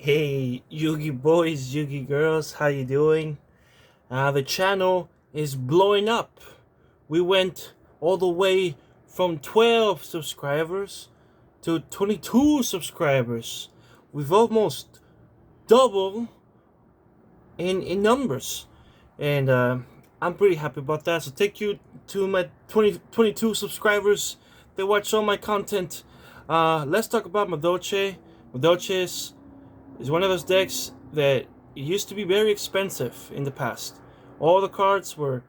Hey, Yugi boys, Yugi girls, how you doing? The channel is blowing up. We went all the way from 12 subscribers to 22 subscribers. We've almost doubled in numbers. And I'm pretty happy about that. So thank you to my 22 subscribers that watch all my content. Let's talk about Madolche. Madolche is one of those decks that used to be very expensive in the past. All the cards were,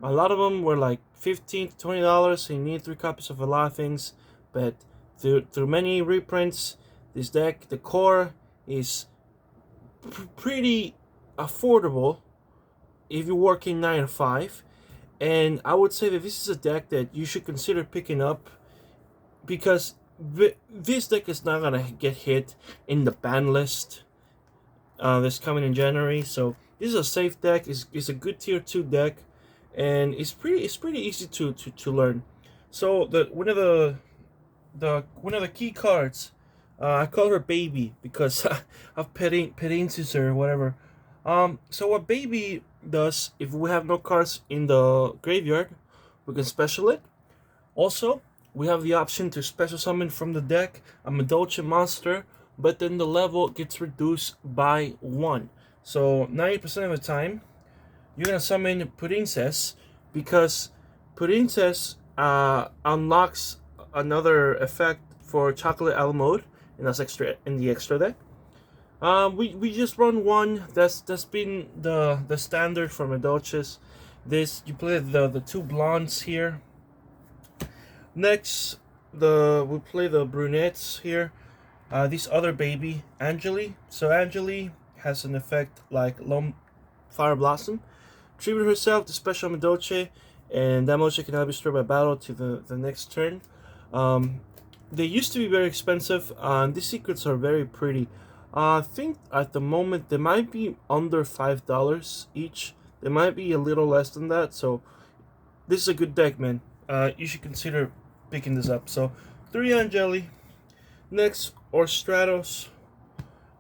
a lot of them were like $15 to $20, and you need 3 copies of a lot of things. But through many reprints, this deck, the core, is pretty affordable if you're working 9 to 5. And I would say that this is a deck that you should consider picking up because this deck is not gonna get hit in the ban list that's coming in January. So this is a safe deck. It's a good tier 2 deck, and it's pretty easy to learn. So one of the key cards, I call her Baby because of Pedinsis or whatever. So what Baby does, if we have no cards in the graveyard, we can special it. Also, we have the option to special summon from the deck a Madolche monster, but then the level gets reduced by 1. So 90% of the time, you're gonna summon Princess because Princess unlocks another effect for Chocolate Owl mode, and that's extra in the extra deck. We just run one. That's been the standard for Madolches. This you play the two blondes here. Next, we play the brunettes here. This other baby, Angeli. So Angeli has an effect like Lone Fire Blossom. Tribute herself to special Madolche, and that Madolche can now be destroyed by battle to the next turn. They used to be very expensive, and these secrets are very pretty. I think at the moment they might be under $5 each. They might be a little less than that. So this is a good deck, man. You should consider picking this up. So 3 Angeli. Next, or Stratos.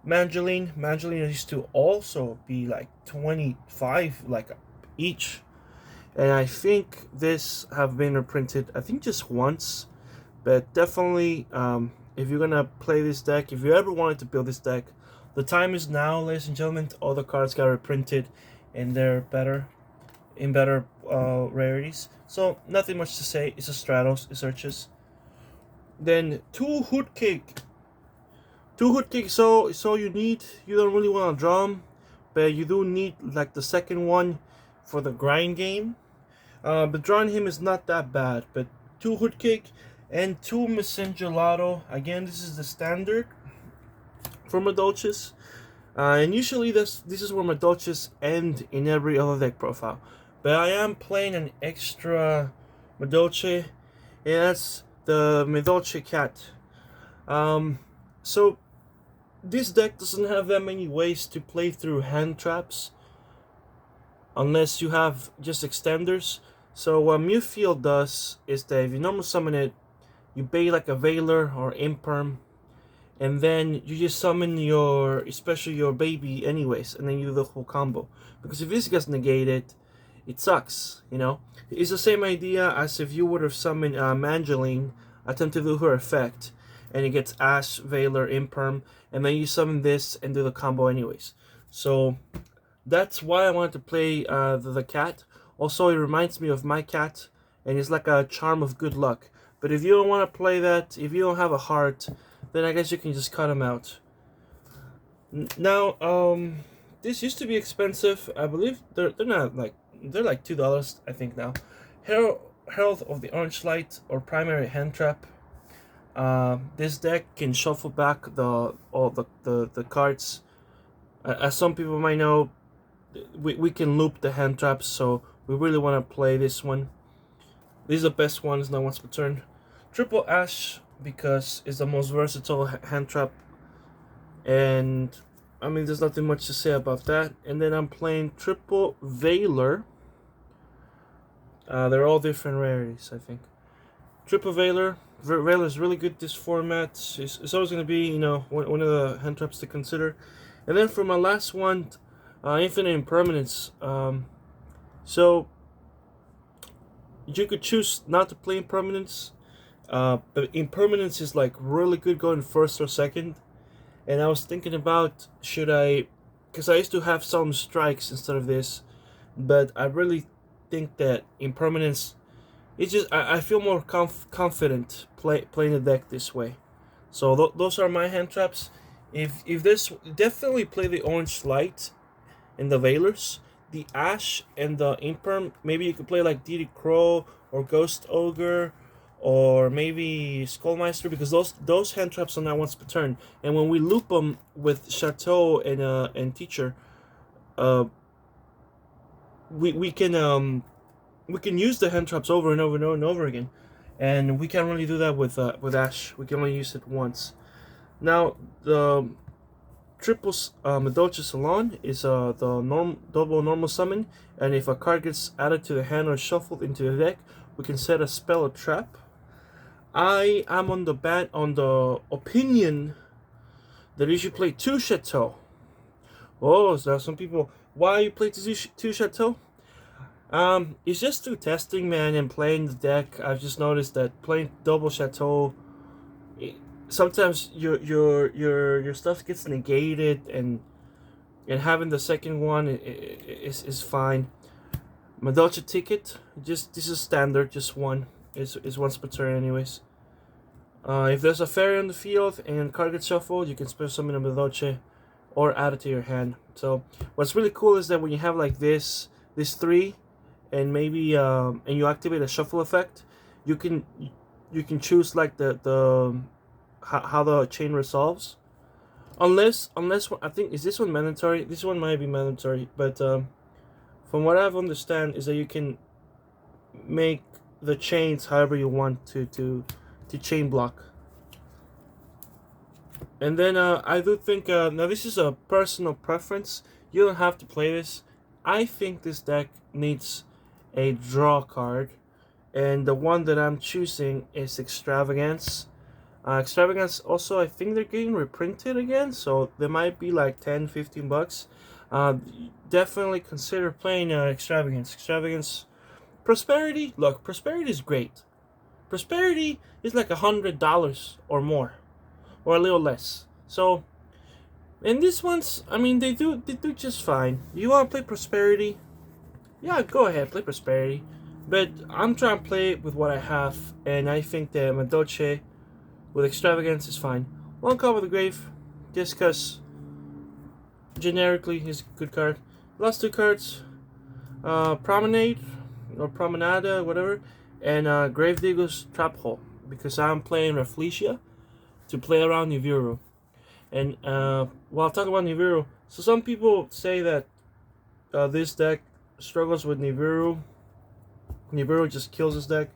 Mangeline. Mangeline used to also be like 25 like each. And I think this have been reprinted, I think just once. But definitely, if you're gonna play this deck, if you ever wanted to build this deck, the time is now, ladies and gentlemen. All the cards got reprinted, and they're in better rarities. So nothing much to say. It's a Stratos. It searches. Then 2 Hood Cake. 2 Hood Cake. So you don't really want to draw them, but you do need like the second one for the grind game. But drawing him is not that bad. But 2 Hood Cake and 2 Gelato. Again, this is the standard for Madolches. And usually this is where Madolches end in every other deck profile. But I am playing an extra Madolche, and that's the Madolche Cat. So this deck doesn't have that many ways to play through hand traps, unless you have just extenders. So what Mewfield does is that if you normal summon it, you bait like a Veiler or Imperm, and then you just summon especially your baby anyways, and then you do the whole combo. Because if this gets negated, it sucks, you know? It's the same idea as if you would have summoned Mangeline, attempt to do her effect, and it gets Ash, Veiler, Imperm, and then you summon this and do the combo anyways. So that's why I wanted to play the cat. Also, it reminds me of my cat, and it's like a charm of good luck. But if you don't want to play that, if you don't have a heart, then I guess you can just cut him out. Now, this used to be expensive. I believe they're not like, they're like $2, I think now. Herald of the Orange Light or Primary Hand Trap. This deck can shuffle back all the cards. As some people might know, we can loop the hand traps, so we really want to play this one. These are the best ones, not once per turn. Triple Ash, because it's the most versatile hand trap, and I mean there's nothing much to say about that. And then I'm playing Triple Veiler. They're all different rarities, I think. Triple Veiler, Rail is really good this format. It's always going to be, you know, one of the hand traps to consider. And then for my last one, Infinite Impermanence. So you could choose not to play Impermanence, but Impermanence is like really good going first or second. And I was thinking about should I, because I used to have some strikes instead of this, but I really think that Impermanence, it's just I feel more confident playing the deck this way. So those are my hand traps. If this, definitely play the Orange Light and the Veilers, the Ash and the Imperm. Maybe you could play like Didi Crow or Ghost Ogre or maybe Skullmeister, because those hand traps are not once per turn. And when we loop them with Chateau and Teacher, we can use the hand traps over and over and over and over again, and we can't really do that with Ash. We can only use it once. Now the triple Madolche Salon is the double normal summon, and if a card gets added to the hand or shuffled into the deck, we can set a spell or trap. I am on the opinion that you should play 2 Chateau. Oh, so some people, why you play 2 Chateau? It's just through testing, man, and playing the deck. I've just noticed that playing double Chateau, sometimes your stuff gets negated, and having the second one is fine. Madolche Ticket, this is standard, just one. It's once per turn, anyways. If there's a fairy on the field and card gets shuffled, you can special summon a Madolche or add it to your hand. So what's really cool is that when you have like this 3, and maybe and you activate a shuffle effect, you can choose like the how the chain resolves. Unless I think, is this one mandatory? This one might be mandatory, but from what I've understand is that you can make the chains however you want to chain block. And then I do think, now this is a personal preference, you don't have to play this. I think this deck needs a draw card, and the one that I'm choosing is Extravagance. Extravagance also, I think they're getting reprinted again, so they might be like 10-15 bucks. Definitely consider playing Extravagance. Extravagance. Prosperity, look, Prosperity is great. Prosperity is like $100 or more, or a little less. So, and these ones, I mean, they do just fine. You want to play Prosperity? Yeah, go ahead, play Prosperity. But I'm trying to play it with what I have, and I think that Madolche with Extravagance is fine. One card with the Grave, just because generically is a good card. Last 2 cards, Promenade or Promenada, whatever, and Gravedigger's Trap Hole, because I'm playing Rafflesia to play around Nibiru. And while talking about Nibiru, so some people say that this deck struggles with Nibiru. Nibiru just kills this deck,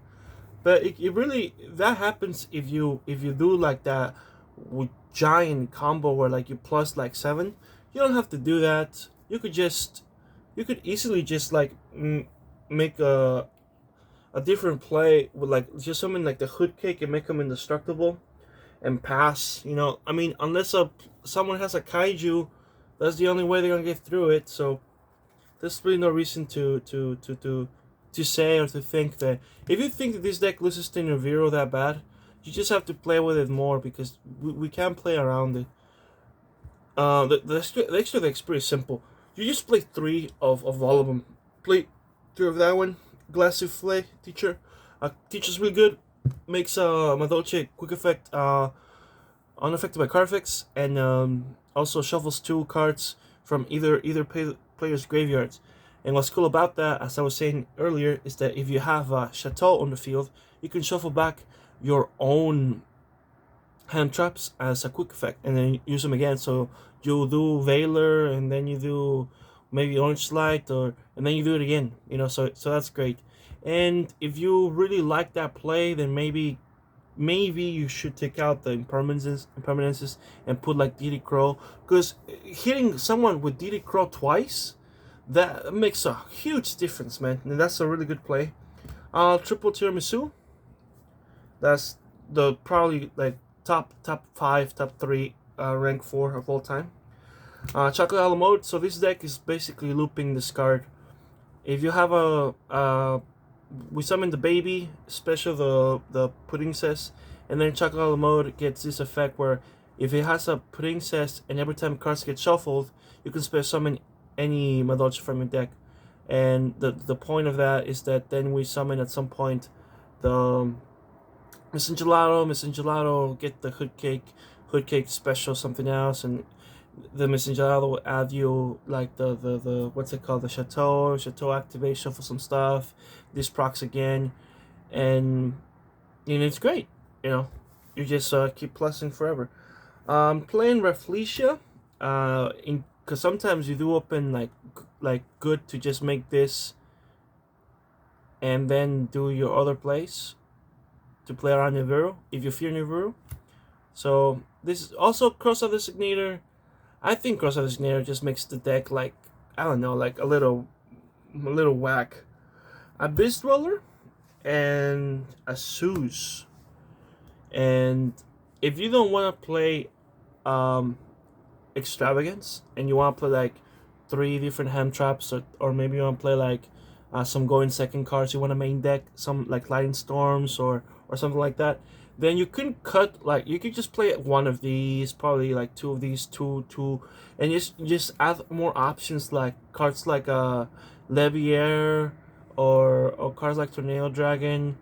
but it really, that happens if you do like that with giant combo where like you plus like 7. You don't have to do that. You could easily just like make a different play with like just something like the Hood Cake and make them indestructible and pass. You know, I mean, unless someone has a kaiju, that's the only way they're gonna get through it. So there's really no reason to say or to think that if you think that this deck loses to Nibiru that bad, you just have to play with it more, because we can't play around it. The extra deck's pretty simple. You just play 3 of all of them. Play 3 of that one. Glass Souffle, Teacher. Teacher's really good. Makes Madolche quick effect unaffected by card effects, and also shuffles 2 cards from either player's graveyards. And what's cool about that, as I was saying earlier, is that if you have Chateau on the field, you can shuffle back your own hand traps as a quick effect, and then use them again. So you'll do Veiler, and then you do maybe Orange Light, and then you do it again. You know, so that's great. And if you really like that play, then maybe you should take out the impermanences and put like Didi Crow, because hitting someone with Didi Crow twice, that makes a huge difference, man. And that's a really good play. Triple Tiramisu. That's the probably like top 5, top 3, rank 4 of all time. Chocolate Hollow mode. So this deck is basically looping this card. If you have we summon the baby, special the princess, and then Chocolate Hollow mode gets this effect where if it has a princess and every time cards get shuffled, you can special summon any Madolche from your deck. And the point of that is that then we summon at some point the Miss Gelato, get the hood cake special, something else, and the Miss Gelato will add you like the what's it called, the chateau activation for some stuff. This procs again, and it's great. You just keep plussing forever. Playing Rafflesia, because sometimes you do open like good to just make this, and then do your other plays to play around Nibiru if you fear Nibiru. So this is also Cross-Out Designator. I think Cross-Out Designator just makes the deck like, I don't know, like a little whack. A Beast Roller and a Zeus. And if you don't want to play Extravagance and you want to play like 3 different hand traps, or maybe you want to play like some going second cards, you want to main deck some like Lightning Storms or something like that, then you can you could just play one of these, probably like 2 of these, two, and just add more options like cards like Levier or cards like Tornado Dragon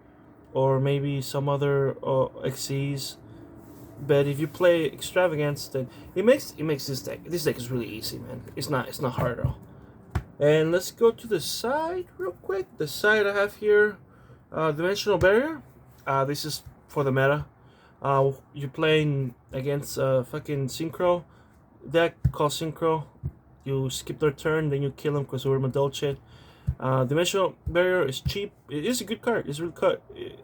or maybe some other Xyz. But if you play Extravagance, then it makes this deck is really easy, man. It's not hard at all. And let's go to the side real quick. The side I have here, Dimensional Barrier. This is for the meta. You're playing against a fucking Synchro deck called Synchro. You skip their turn, then you kill them because we're Madolche. Dimensional Barrier is cheap. It is a good card. It's really good,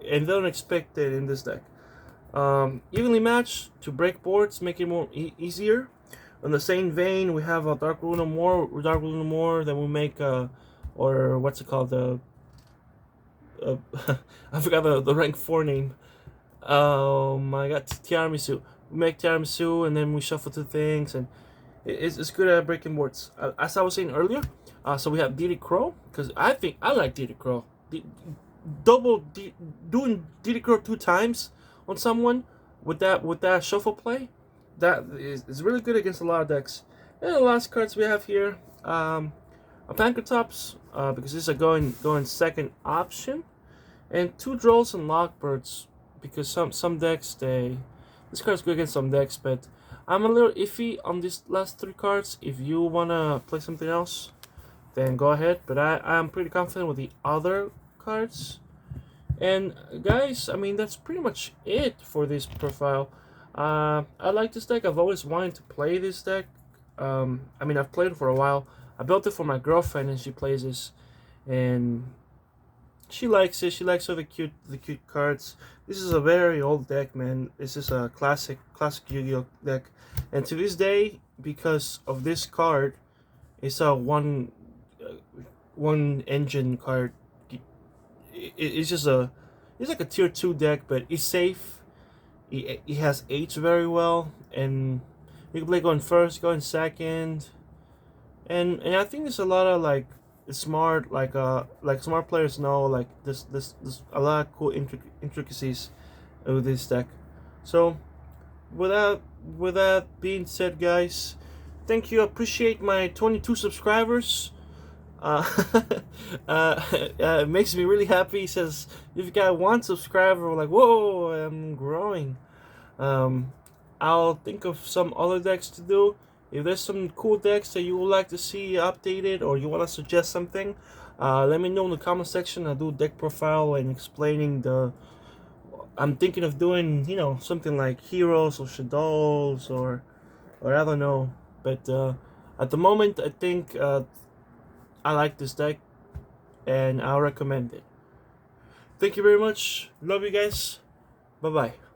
and they don't expect it in this deck. Evenly matched to break boards, make it more easier. In the same vein, we have a Dark Rune no more. Then we make or what's it called, I forgot the rank 4 name. I got Tiramisu. We make Tiramisu and then we shuffle 2 things, and it's good at breaking boards. As I was saying earlier, so we have Diddy Crow, because I think I like Diddy Crow. Doing Diddy Crow 2 times on someone with that shuffle play, that is really good against a lot of decks. And the last cards we have here, a Pankratops, because this is a going second option, and 2 Drolls and Lockbirds, because some decks this card's good against some decks, but I'm a little iffy on these last 3 cards. If you wanna play something else, then go ahead. But I'm pretty confident with the other cards. And guys, I mean, that's pretty much it for this profile. I like this deck. I've always wanted to play this deck. I mean, I've played it for a while. I built it for my girlfriend, and she plays this, and she likes it. She likes all the cute cards. This is a very old deck, man. This is a classic Yu-Gi-Oh deck, and to this day, because of this card, it's a one engine card. It's like a tier 2 deck, but it's safe. It has H very well, and you can play going first, going second, and I think there's a lot of like smart smart players know like this a lot of cool intricacies with this deck. So with that being said, guys, thank you. Appreciate my 22 subscribers. It makes me really happy. He says if you got 1 subscriber, we're like, whoa, I'm growing. I'll think of some other decks to do. If there's some cool decks that you would like to see updated, or you want to suggest something, let me know in the comment section. I'll do deck profile and explaining I'm thinking of doing, something like Heroes or Shadows or I don't know. But at the moment, I think I like this deck, and I'll recommend it. Thank you very much. Love you guys. Bye-bye.